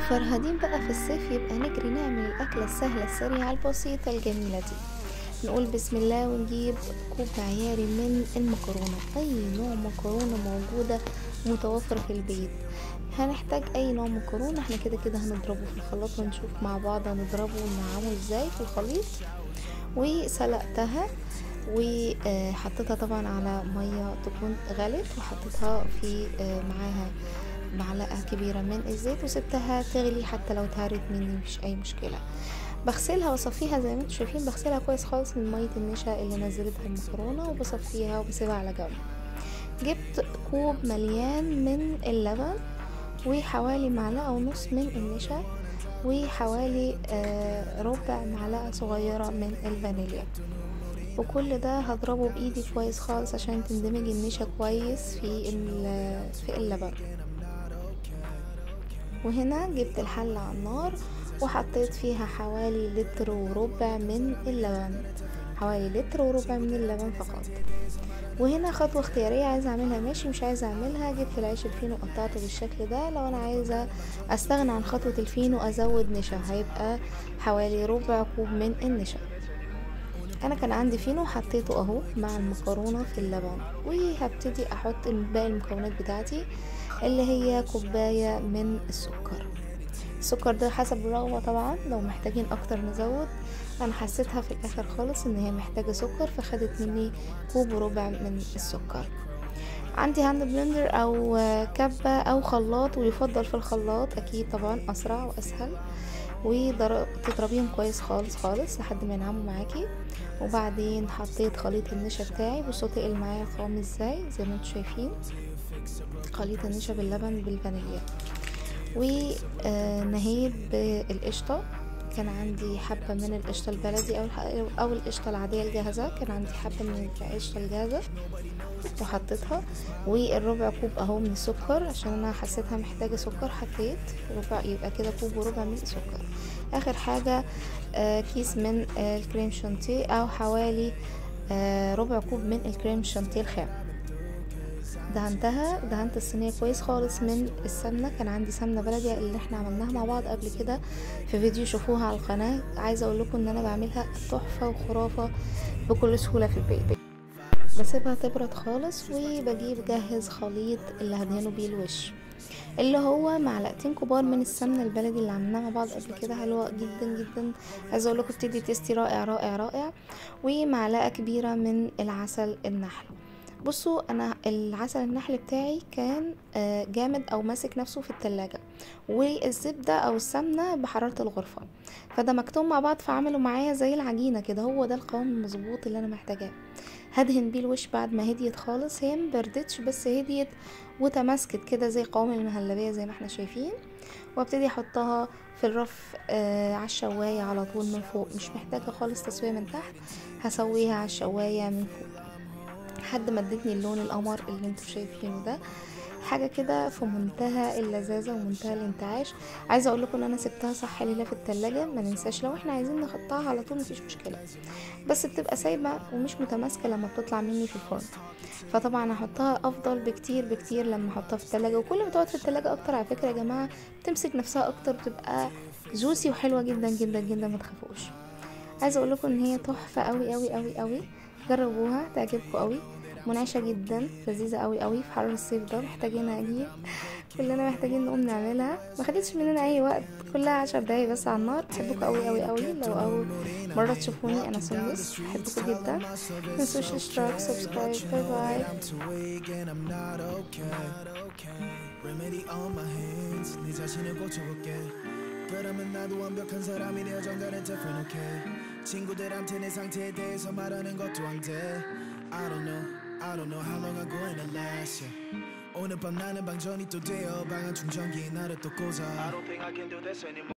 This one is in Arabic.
فرهدين بقى في الصيف، يبقى نجري نعمل الأكلة السهلة السريعة البسيطة الجميلة دي. نقول بسم الله ونجيب كوب معياري من المكرونة، أي نوع مكرونة موجودة متوفر في البيت. هنحتاج أي نوع مكرونة، احنا كده كده هنضربه في الخلاط ونشوف مع بعض هنضربه ونعمله ازاي في الخليط. وسلقتها وحطيتها طبعا على مية تكون غلت، وحطيتها في معاها معلقة كبيرة من الزيت وسبتها تغلي حتى لو اتهرت مني مش اي مشكلة. بغسلها واصفيها زي ما انتم شايفين، بغسلها كويس خالص من مية النشا اللي نزلتها المكرونة وبصفيها وبسيبها على جنب. جبت كوب مليان من اللبن وحوالي معلقة ونص من النشا وحوالي ربع معلقة صغيرة من الفانيليا، وكل ده هضربه بايدي كويس خالص عشان تندمج النشا كويس في اللبن. وهنا جبت الحلة على النار وحطيت فيها حوالي لتر وربع من اللبن، حوالي لتر وربع من اللبن فقط. وهنا خطوة اختيارية، عايزة اعملها ماشي، مش عايزة اعملها جبت العيش الفينو قطعته بالشكل ده. لو انا عايزة استغنى عن خطوة الفينو ازود نشا هيبقى حوالي ربع كوب من النشا. انا كان عندي فينو حطيته اهو مع المكرونة في اللبن، وهبتدي احط باقي المكونات بتاعتي اللي هي كوباية من السكر ده حسب الرغبة طبعا، لو محتاجين اكتر نزود. انا حسيتها في الاخر خالص ان هي محتاجة سكر فخدت مني كوب وربع من السكر. عندي هاند بلندر او كبة او خلاط، ويفضل في الخلاط اكيد طبعا اسرع واسهل. وتضربيهم كويس خالص خالص لحد ما ينعموا معاكي. وبعدين حطيت خليط النشا بتاعي، بصوا تقل معايا القوام ازاي زي ما انتم شايفين، خليط النشا باللبن بالفانيليا. ونهيت بالقشطة، كان عندي حبة من القشطة البلدي او القشطة العادية الجاهزة، كان عندي حبة من القشطة الجاهزة وحطيتها. والربع كوب اهو من السكر عشان انا حسيتها محتاجة سكر، حطيت ربع يبقى كده كوب وربع من السكر. اخر حاجة كيس من الكريم شانتيه او حوالي ربع كوب من الكريم شانتيه الخام. دهنت الصينية كويس خالص من السمنة، كان عندي سمنة بلدي اللي احنا عملناها مع بعض قبل كده في فيديو شوفوها على القناة. عايزة اقول لكم ان انا بعملها تحفة وخرافة بكل سهولة في البيت. بسيبها تبرد خالص وبجيب جاهز خليط اللي هدهنه بيه الوش، اللي هو معلقتين كبار من السمنة البلدي اللي عملناها مع بعض قبل كده، حلوة جدا جدا. عايزة اقول لكم بتدي تيستي رائع رائع رائع. ومعلقة كبيرة من العسل النحل. بصوا انا العسل النحل بتاعي كان جامد او ماسك نفسه في التلاجة، والزبدة او السمنة بحرارة الغرفة، فدمجتهم مع بعض فعملوا معايا زي العجينة كده. هو ده القوام المظبوط اللي انا محتاجاه. هدهن بيه الوش بعد ما هديت خالص، هي مبردتش بس هديت وتماسكت كده زي قوام المهلبية زي ما احنا شايفين. وابتدي احطها في الرف على الشواية على طول من فوق، مش محتاجة خالص تسوية من تحت، هسويها على الشواية من فوق لحد ما ادتني اللون القمر اللي انتوا شايفينه ده. حاجه كده في منتهى اللذاذه ومنتهى الانتعاش. عايزه اقول لكم ان انا سبتها صح ليله في التلاجة، ما ننساش لو احنا عايزين نحطها على طول مفيش مشكله، بس بتبقى سايبه ومش متماسكه لما بتطلع مني في الفرن. فطبعا هحطها افضل بكتير بكتير لما احطها في التلاجة. وكل ما تقعد في التلاجة اكتر على فكره يا جماعه بتمسك نفسها اكتر، بتبقى جوسي وحلوه جدا جدا جدا، ما تخافوش. عايزه اقول لكم ان هي تحفه قوي قوي قوي قوي، جربوها تعجبكم قوي، منعشه جدا، لذيذه قوي قوي في حر الصيف ده محتاجينها اكيد. كلنا محتاجين نقوم نعملها، ما خدتش مننا اي وقت، كلها 10 دقايق بس على النار. بحبكم قوي قوي قوي، لو اول مره تشوفوني انا سندس، بحبكم جدا، متنسوش الاشتراك سبسكرايب. باي باي. Remedy on my hands 네 자신을 고쳐볼게 그러면 나도 완벽한 사람이 되어 정갈한 different okay 친구들한테 내 상태에 대해서 말하는 것도 안돼 I don't know how long I'm going to last yeah. 오늘 밤 나는 방전이 또 되어 방한 충전기에 나를 또 꽂아 I don't think I can do this anymore